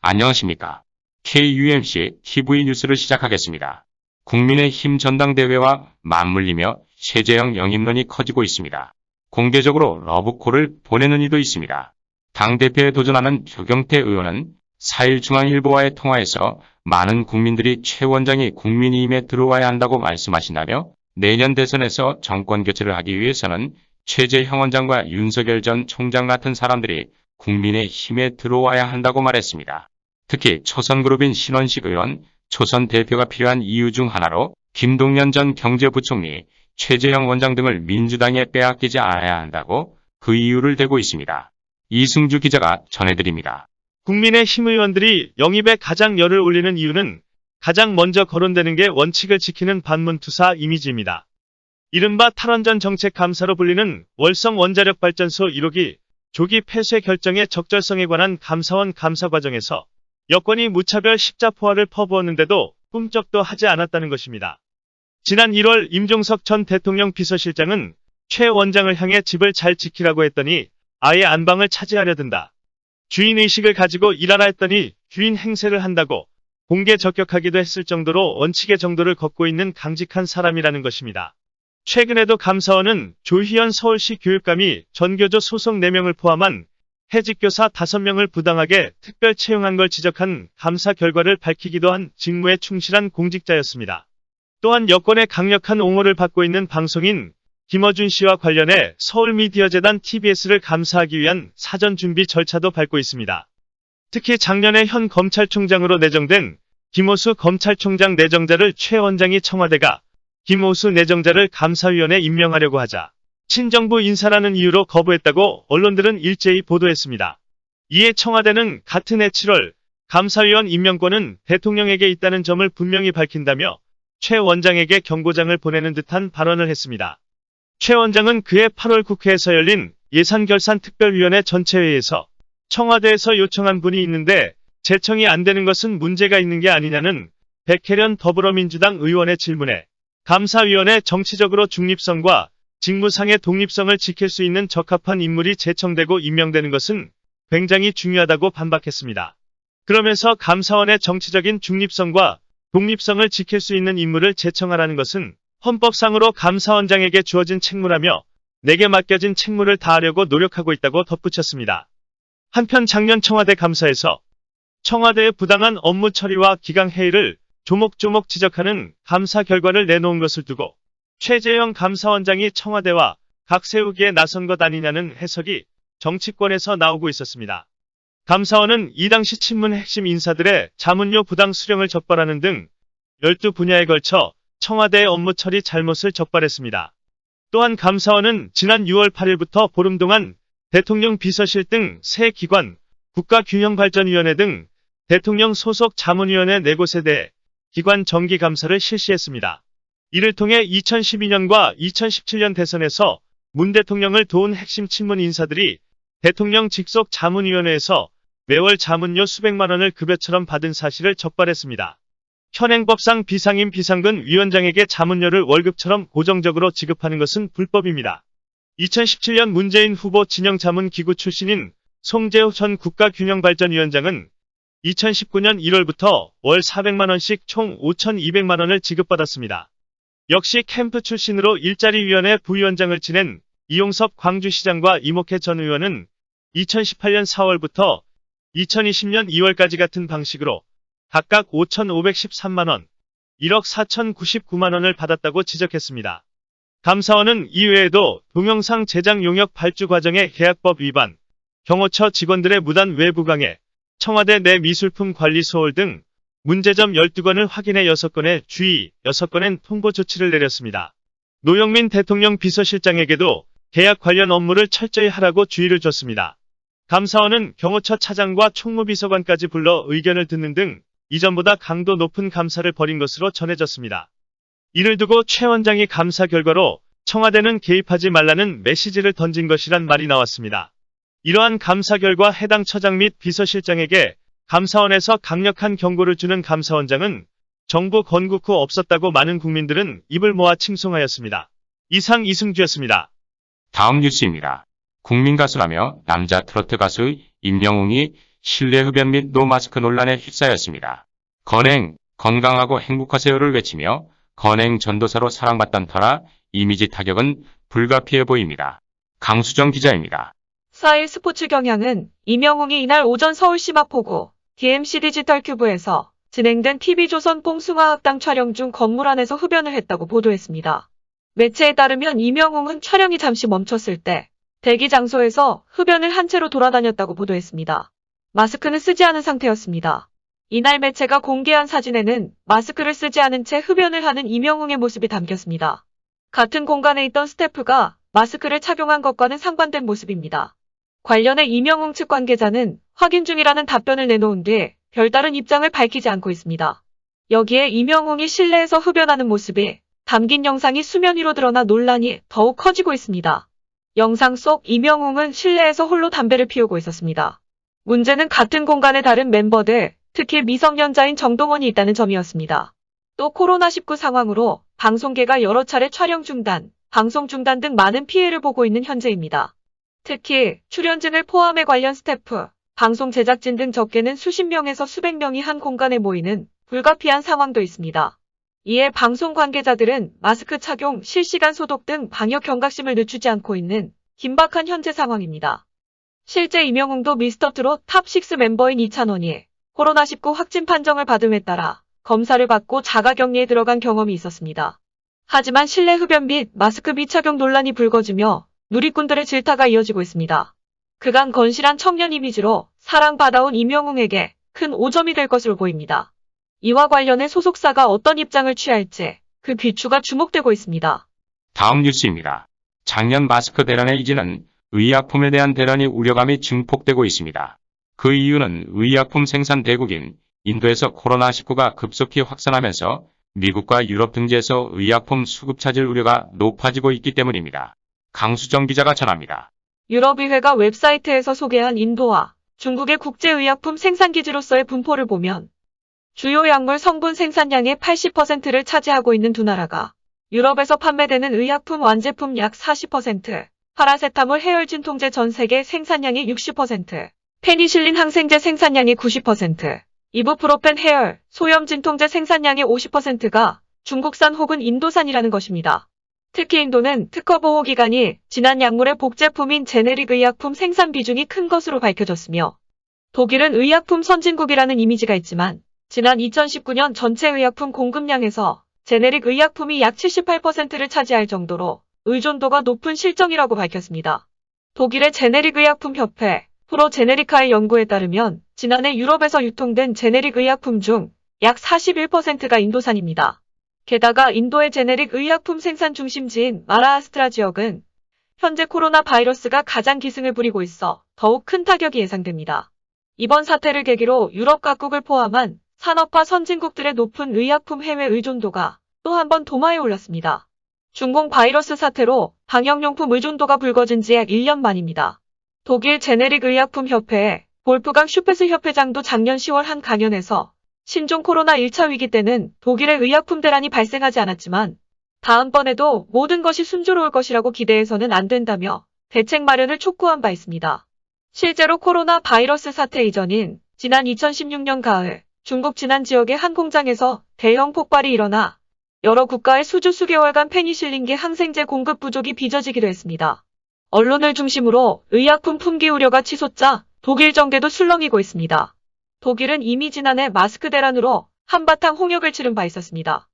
안녕하십니까. KUMC TV 뉴스를 시작하겠습니다. 국민의힘 전당대회와 맞물리며 최재형 영입론이 커지고 있습니다. 공개적으로 러브콜을 보내는 이도 있습니다. 당대표에 도전하는 조경태 의원은 4일 중앙일보와의 통화에서 많은 국민들이 최 원장이 국민의힘에 들어와야 한다고 말씀하신다며 내년 대선에서 정권 교체를 하기 위해서는 최재형 원장과 윤석열 전 총장 같은 사람들이 국민의힘에 들어와야 한다고 말했습니다. 특히 초선그룹인 신원식 의원, 초선 대표가 필요한 이유 중 하나로 김동연 전 경제부총리, 최재형 원장 등을 민주당에 빼앗기지 않아야 한다고 그 이유를 대고 있습니다. 이승주 기자가 전해드립니다. 국민의힘 의원들이 영입에 가장 열을 올리는 이유는 가장 먼저 거론되는 게 원칙을 지키는 반문투사 이미지입니다. 이른바 탈원전 정책 감사로 불리는 월성 원자력발전소 1호기 조기 폐쇄 결정의 적절성에 관한 감사원 감사 과정에서 여권이 무차별 십자포화를 퍼부었는데도 꿈쩍도 하지 않았다는 것입니다. 지난 1월 임종석 전 대통령 비서실장은 최 원장을 향해 집을 잘 지키라고 했더니 아예 안방을 차지하려 든다. 주인의식을 가지고 일하라 했더니 주인 행세를 한다고 공개 적격하기도 했을 정도로 원칙의 정도를 걷고 있는 강직한 사람이라는 것입니다. 최근에도 감사원은 조희연 서울시 교육감이 전교조 소속 4명을 포함한 해직교사 5명을 부당하게 특별 채용한 걸 지적한 감사 결과를 밝히기도 한 직무에 충실한 공직자였습니다. 또한 여권의 강력한 옹호를 받고 있는 방송인 김어준 씨와 관련해 서울미디어재단 TBS를 감사하기 위한 사전 준비 절차도 밟고 있습니다. 특히 작년에 현 검찰총장으로 내정된 김오수 검찰총장 내정자를 최 원장이 청와대가 김오수 내정자를 감사위원에 임명하려고 하자 친정부 인사라는 이유로 거부했다고 언론들은 일제히 보도했습니다. 이에 청와대는 같은 해 7월 감사위원 임명권은 대통령에게 있다는 점을 분명히 밝힌다며 최 원장에게 경고장을 보내는 듯한 발언을 했습니다. 최 원장은 그해 8월 국회에서 열린 예산결산특별위원회 전체회의에서 청와대에서 요청한 분이 있는데 제청이 안 되는 것은 문제가 있는 게 아니냐는 백혜련 더불어민주당 의원의 질문에 감사위원회 정치적으로 중립성과 직무상의 독립성을 지킬 수 있는 적합한 인물이 제청되고 임명되는 것은 굉장히 중요하다고 반박했습니다. 그러면서 감사원의 정치적인 중립성과 독립성을 지킬 수 있는 인물을 제청하라는 것은 헌법상으로 감사원장에게 주어진 책무라며 내게 맡겨진 책무를 다하려고 노력하고 있다고 덧붙였습니다. 한편 작년 청와대 감사에서 청와대의 부당한 업무 처리와 기강 해이를 조목조목 지적하는 감사 결과를 내놓은 것을 두고 최재형 감사원장이 청와대와 각 세우기에 나선 것 아니냐는 해석이 정치권에서 나오고 있었습니다. 감사원은 이 당시 친문 핵심 인사들의 자문료 부당 수령을 적발하는 등 12분야에 걸쳐 청와대의 업무 처리 잘못을 적발했습니다. 또한 감사원은 지난 6월 8일부터 보름 동안 대통령 비서실 등 세 기관, 국가균형발전위원회 등 대통령 소속 자문위원회 4곳에 대해 기관 정기 감사를 실시했습니다. 이를 통해 2012년과 2017년 대선에서 문 대통령을 도운 핵심 친문 인사들이 대통령 직속 자문위원회에서 매월 자문료 수백만 원을 급여처럼 받은 사실을 적발했습니다. 현행법상 비상임 비상근 위원장에게 자문료를 월급처럼 고정적으로 지급하는 것은 불법입니다. 2017년 문재인 후보 진영 자문기구 출신인 송재호 전 국가균형발전위원장은 2019년 1월부터 월 400만 원씩 총 5,200만 원을 지급받았습니다. 역시 캠프 출신으로 일자리위원회 부위원장을 지낸 이용섭 광주시장과 이목혜 전 의원은 2018년 4월부터 2020년 2월까지 같은 방식으로 각각 5,513만 원, 1억 4,099만 원을 받았다고 지적했습니다. 감사원은 이외에도 동영상 제작 용역 발주 과정의 계약법 위반, 경호처 직원들의 무단 외부 강해, 청와대 내 미술품 관리 소홀 등 문제점 12건을 확인해 6건의 주의, 6건엔 통보 조치를 내렸습니다. 노영민 대통령 비서실장에게도 계약 관련 업무를 철저히 하라고 주의를 줬습니다. 감사원은 경호처 차장과 총무비서관까지 불러 의견을 듣는 등 이전보다 강도 높은 감사를 벌인 것으로 전해졌습니다. 이를 두고 최 원장이 감사 결과로 청와대는 개입하지 말라는 메시지를 던진 것이란 말이 나왔습니다. 이러한 감사 결과 해당 처장 및 비서실장에게 감사원에서 강력한 경고를 주는 감사원장은 정부 건국 후 없었다고 많은 국민들은 입을 모아 칭송하였습니다. 이상 이승주였습니다. 다음 뉴스입니다. 국민가수라며 남자 트로트 가수 임영웅이 실내 흡연 및 노마스크 논란에 휩싸였습니다. 건행, 건강하고 행복하세요를 외치며 건행 전도사로 사랑받던 터라 이미지 타격은 불가피해 보입니다. 강수정 기자입니다. 4일 스포츠 경향은 이명웅이 이날 오전 서울시 마포구 DMC 디지털 큐브에서 진행된 TV조선 뽕숭아학당 촬영 중 건물 안에서 흡연을 했다고 보도했습니다. 매체에 따르면 이명웅은 촬영이 잠시 멈췄을 때 대기 장소에서 흡연을 한 채로 돌아다녔다고 보도했습니다. 마스크는 쓰지 않은 상태였습니다. 이날 매체가 공개한 사진에는 마스크를 쓰지 않은 채 흡연을 하는 이명웅의 모습이 담겼습니다. 같은 공간에 있던 스태프가 마스크를 착용한 것과는 상반된 모습입니다. 관련해 이명웅 측 관계자는 확인 중이라는 답변을 내놓은 뒤 별다른 입장을 밝히지 않고 있습니다. 여기에 이명웅이 실내에서 흡연하는 모습이 담긴 영상이 수면 위로 드러나 논란이 더욱 커지고 있습니다. 영상 속 이명웅은 실내에서 홀로 담배를 피우고 있었습니다. 문제는 같은 공간에 다른 멤버들, 특히 미성년자인 정동원이 있다는 점이었습니다. 또 코로나19 상황으로 방송계가 여러 차례 촬영 중단, 방송 중단 등 많은 피해를 보고 있는 현재입니다. 특히 출연진을 포함해 관련 스태프, 방송 제작진 등 적게는 수십 명에서 수백 명이 한 공간에 모이는 불가피한 상황도 있습니다. 이에 방송 관계자들은 마스크 착용, 실시간 소독 등 방역 경각심을 늦추지 않고 있는 긴박한 현재 상황입니다. 실제 이명웅도 미스터트롯 탑6 멤버인 이찬원이 코로나19 확진 판정을 받음에 따라 검사를 받고 자가격리에 들어간 경험이 있었습니다. 하지만 실내 흡연 및 마스크 미착용 논란이 불거지며 누리꾼들의 질타가 이어지고 있습니다. 그간 건실한 청년 이미지로 사랑받아온 이명웅에게 큰 오점이 될 것으로 보입니다. 이와 관련해 소속사가 어떤 입장을 취할지 그 귀추가 주목되고 있습니다. 다음 뉴스입니다. 작년 마스크 대란의 이지는 의약품에 대한 대란이 우려감이 증폭되고 있습니다. 그 이유는 의약품 생산 대국인 인도에서 코로나19가 급속히 확산하면서 미국과 유럽 등지에서 의약품 수급 차질 우려가 높아지고 있기 때문입니다. 강수정 기자가 전합니다. 유럽의회가 웹사이트에서 소개한 인도와 중국의 국제의약품 생산기지로서의 분포를 보면 주요 약물 성분 생산량의 80%를 차지하고 있는 두 나라가 유럽에서 판매되는 의약품 완제품 약 40%, 파라세타몰 해열 진통제 전 세계 생산량의 60%, 페니실린 항생제 생산량의 90%, 이부프로펜 해열, 소염 진통제 생산량의 50%가 중국산 혹은 인도산이라는 것입니다. 특히 인도는 특허 보호 기간이 지난 약물의 복제품인 제네릭 의약품 생산 비중이 큰 것으로 밝혀졌으며 독일은 의약품 선진국이라는 이미지가 있지만 지난 2019년 전체 의약품 공급량에서 제네릭 의약품이 약 78%를 차지할 정도로 의존도가 높은 실정이라고 밝혔습니다. 독일의 제네릭 의약품 협회 프로제네리카의 연구에 따르면 지난해 유럽에서 유통된 제네릭 의약품 중 약 41%가 인도산입니다. 게다가 인도의 제네릭 의약품 생산 중심지인 마라아스트라 지역은 현재 코로나 바이러스가 가장 기승을 부리고 있어 더욱 큰 타격이 예상됩니다. 이번 사태를 계기로 유럽 각국을 포함한 산업화 선진국들의 높은 의약품 해외 의존도가 또 한 번 도마에 올랐습니다. 중공 바이러스 사태로 방역용품 의존도가 불거진 지 약 1년 만입니다. 독일 제네릭 의약품 협회의 볼프강 슈페스 협회장도 작년 10월 한 강연에서 신종 코로나 1차 위기 때는 독일의 의약품 대란이 발생하지 않았지만 다음번에도 모든 것이 순조로울 것이라고 기대해서는 안 된다며 대책 마련을 촉구한 바 있습니다. 실제로 코로나 바이러스 사태 이전인 지난 2016년 가을 중국 진안 지역의 한 공장에서 대형 폭발이 일어나 여러 국가의 수개월간 페니실린계 항생제 공급 부족이 빚어지기도 했습니다. 언론을 중심으로 의약품 품귀 우려가 치솟자 독일 정계도 술렁이고 있습니다. 독일은 이미 지난해 마스크 대란으로 한바탕 홍역을 치른 바 있었습니다.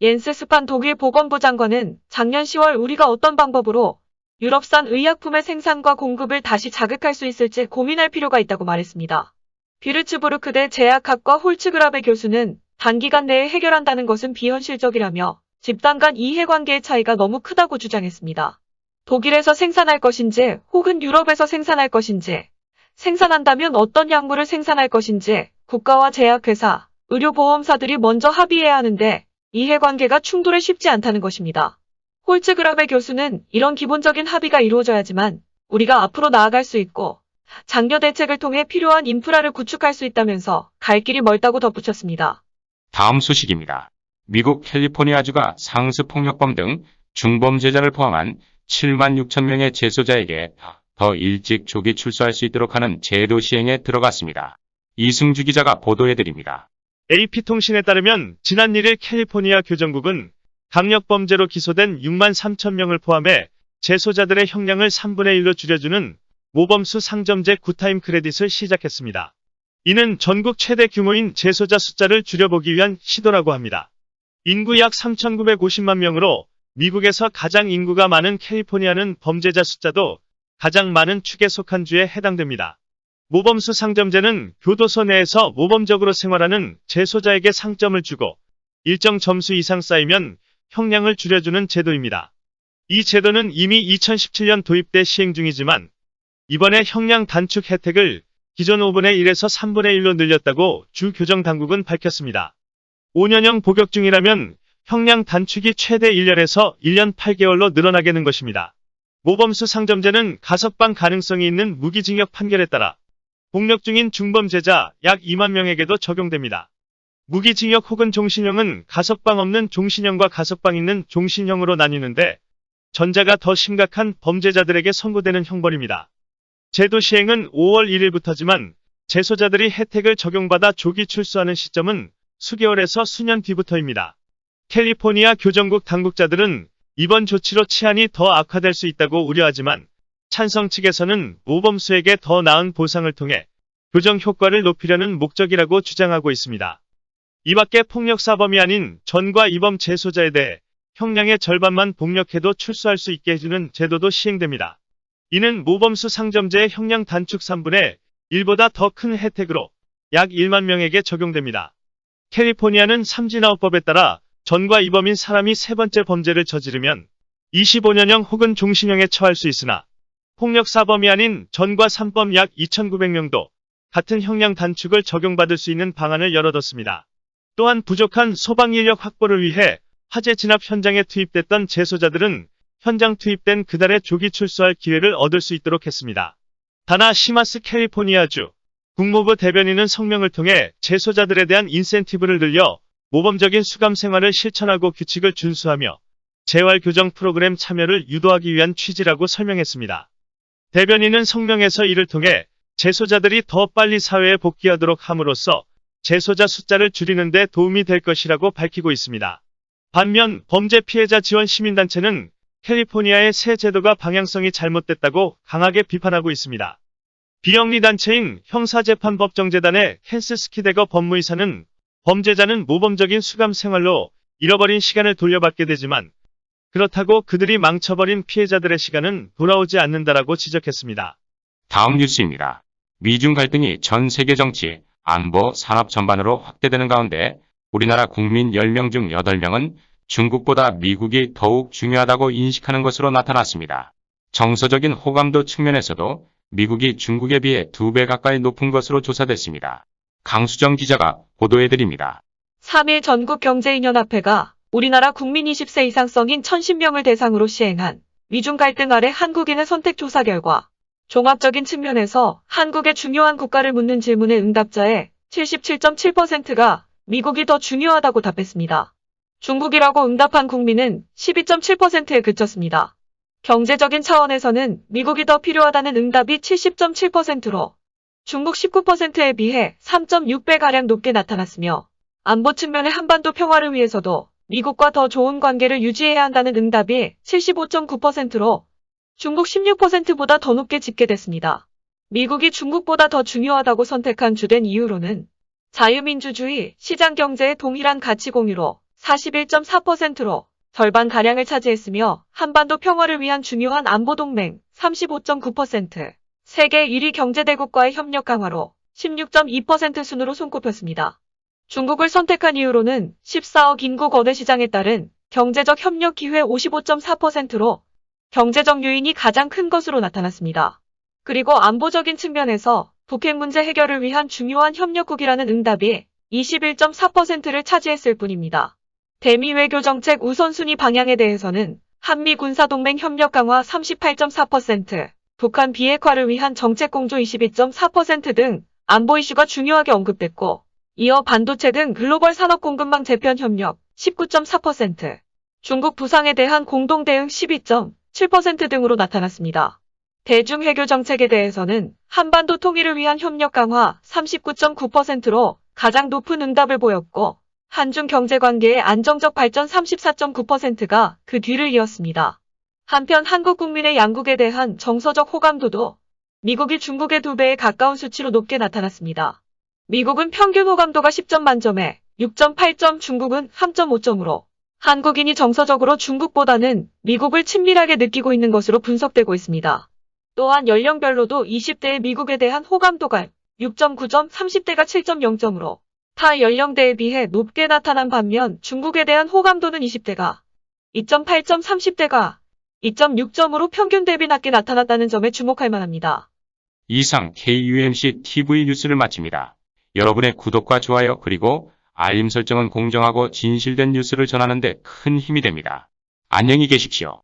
옌스 스판 독일 보건부 장관은 작년 10월 우리가 어떤 방법으로 유럽산 의약품의 생산과 공급을 다시 자극할 수 있을지 고민할 필요가 있다고 말했습니다. 비르츠부르크대 제약학과 홀츠그라베 교수는 단기간 내에 해결한다는 것은 비현실적이라며 집단 간 이해관계의 차이가 너무 크다고 주장했습니다. 독일에서 생산할 것인지 혹은 유럽에서 생산할 것인지, 생산한다면 어떤 약물을 생산할 것인지 국가와 제약회사, 의료보험사들이 먼저 합의해야 하는데 이해관계가 충돌해 쉽지 않다는 것입니다. 홀츠그라베 교수는 이런 기본적인 합의가 이루어져야지만 우리가 앞으로 나아갈 수 있고 장려 대책을 통해 필요한 인프라를 구축할 수 있다면서 갈 길이 멀다고 덧붙였습니다. 다음 소식입니다. 미국 캘리포니아주가 상습폭력범 등 중범죄자를 포함한 7만 6천 명의 재소자에게 더 일찍 조기 출소할 수 있도록 하는 제도 시행에 들어갔습니다. 이승주 기자가 보도해드립니다. AP통신에 따르면 지난 1일 캘리포니아 교정국은 강력범죄로 기소된 6만 3천 명을 포함해 재소자들의 형량을 3분의 1로 줄여주는 모범수 상점제 굿타임 크레딧을 시작했습니다. 이는 전국 최대 규모인 재소자 숫자를 줄여보기 위한 시도라고 합니다. 인구 약 3,950만 명으로 미국에서 가장 인구가 많은 캘리포니아는 범죄자 숫자도 가장 많은 축에 속한 주에 해당됩니다. 모범수 상점제는 교도소 내에서 모범적으로 생활하는 재소자에게 상점을 주고 일정 점수 이상 쌓이면 형량을 줄여주는 제도입니다. 이 제도는 이미 2017년 도입돼 시행 중이지만 이번에 형량 단축 혜택을 기존 5분의 1에서 3분의 1로 늘렸다고 주 교정 당국은 밝혔습니다. 5년형 복역 중이라면 형량 단축이 최대 1년에서 1년 8개월로 늘어나게 는 것입니다. 모범수 상점제는 가석방 가능성이 있는 무기징역 판결에 따라 복역 중인 중범죄자 약 2만 명에게도 적용됩니다. 무기징역 혹은 종신형은 가석방 없는 종신형과 가석방 있는 종신형으로 나뉘는데 전자가 더 심각한 범죄자들에게 선고되는 형벌입니다. 제도 시행은 5월 1일부터지만 재소자들이 혜택을 적용받아 조기 출소하는 시점은 수개월에서 수년 뒤부터입니다. 캘리포니아 교정국 당국자들은 이번 조치로 치안이 더 악화될 수 있다고 우려하지만 찬성 측에서는 모범수에게 더 나은 보상을 통해 교정 효과를 높이려는 목적이라고 주장하고 있습니다. 이 밖에 폭력사범이 아닌 전과 이범 재소자에 대해 형량의 절반만 복역해도 출소할 수 있게 해주는 제도도 시행됩니다. 이는 모범수 상점제의 형량 단축 3분의 1보다 더 큰 혜택으로 약 1만 명에게 적용됩니다. 캘리포니아는 삼진아웃법에 따라 전과 이범인 사람이 세 번째 범죄를 저지르면 25년형 혹은 종신형에 처할 수 있으나 폭력사범이 아닌 전과 3범 약 2,900명도 같은 형량 단축을 적용받을 수 있는 방안을 열어뒀습니다. 또한 부족한 소방인력 확보를 위해 화재 진압 현장에 투입됐던 재소자들은 현장 투입된 그달에 조기 출소할 기회를 얻을 수 있도록 했습니다. 다나 시마스 캘리포니아주 국무부 대변인은 성명을 통해 재소자들에 대한 인센티브를 늘려 모범적인 수감 생활을 실천하고 규칙을 준수하며 재활 교정 프로그램 참여를 유도하기 위한 취지라고 설명했습니다. 대변인은 성명에서 이를 통해 재소자들이 더 빨리 사회에 복귀하도록 함으로써 재소자 숫자를 줄이는 데 도움이 될 것이라고 밝히고 있습니다. 반면 범죄 피해자 지원 시민단체는 캘리포니아의 새 제도가 방향성이 잘못됐다고 강하게 비판하고 있습니다. 비영리 단체인 형사재판법정재단의 헨스 스키데거 법무이사는 범죄자는 모범적인 수감 생활로 잃어버린 시간을 돌려받게 되지만 그렇다고 그들이 망쳐버린 피해자들의 시간은 돌아오지 않는다라고 지적했습니다. 다음 뉴스입니다. 미중 갈등이 전 세계 정치, 안보, 산업 전반으로 확대되는 가운데 우리나라 국민 10명 중 8명은 중국보다 미국이 더욱 중요하다고 인식하는 것으로 나타났습니다. 정서적인 호감도 측면에서도 미국이 중국에 비해 2배 가까이 높은 것으로 조사됐습니다. 강수정 기자가 보도해드립니다. 3일 전국경제인연합회가 우리나라 국민 20세 이상 성인 1,010명을 대상으로 시행한 미중 갈등 아래 한국인의 선택 조사 결과 종합적인 측면에서 한국의 중요한 국가를 묻는 질문의 응답자의 77.7%가 미국이 더 중요하다고 답했습니다. 중국이라고 응답한 국민은 12.7%에 그쳤습니다. 경제적인 차원에서는 미국이 더 필요하다는 응답이 70.7%로 중국 19%에 비해 3.6배가량 높게 나타났으며 안보 측면의 한반도 평화를 위해서도 미국과 더 좋은 관계를 유지해야 한다는 응답이 75.9%로 중국 16%보다 더 높게 집계됐습니다. 미국이 중국보다 더 중요하다고 선택한 주된 이유로는 자유민주주의, 시장경제의 동일한 가치 공유로 41.4%로 절반가량을 차지했으며 한반도 평화를 위한 중요한 안보동맹 35.9%, 세계 1위 경제대국과의 협력 강화로 16.2% 순으로 손꼽혔습니다. 중국을 선택한 이유로는 14억 인구 거대 시장에 따른 경제적 협력 기회 55.4%로 경제적 요인이 가장 큰 것으로 나타났습니다. 그리고 안보적인 측면에서 북핵 문제 해결을 위한 중요한 협력국이라는 응답이 21.4%를 차지했을 뿐입니다. 대미 외교 정책 우선순위 방향에 대해서는 한미 군사동맹 협력 강화 38.4%, 북한 비핵화를 위한 정책 공조 22.4% 등 안보 이슈가 중요하게 언급됐고, 이어 반도체 등 글로벌 산업 공급망 재편 협력 19.4%, 중국 부상에 대한 공동 대응 12.7% 등으로 나타났습니다. 대중외교 정책에 대해서는 한반도 통일을 위한 협력 강화 39.9%로 가장 높은 응답을 보였고, 한중 경제관계의 안정적 발전 34.9%가 그 뒤를 이었습니다. 한편 한국 국민의 양국에 대한 정서적 호감도도 미국이 중국의 2배에 가까운 수치로 높게 나타났습니다. 미국은 평균 호감도가 10점 만점에 6.8점, 중국은 3.5점으로 한국인이 정서적으로 중국보다는 미국을 친밀하게 느끼고 있는 것으로 분석되고 있습니다. 또한 연령별로도 20대의 미국에 대한 호감도가 6.9점, 30대가 7.0점으로 타 연령대에 비해 높게 나타난 반면 중국에 대한 호감도는 20대가 2.8점, 30대가 2.6점으로 평균 대비 낮게 나타났다는 점에 주목할 만합니다. 이상 KUMC TV 뉴스를 마칩니다. 여러분의 구독과 좋아요 그리고 알림 설정은 공정하고 진실된 뉴스를 전하는 데 큰 힘이 됩니다. 안녕히 계십시오.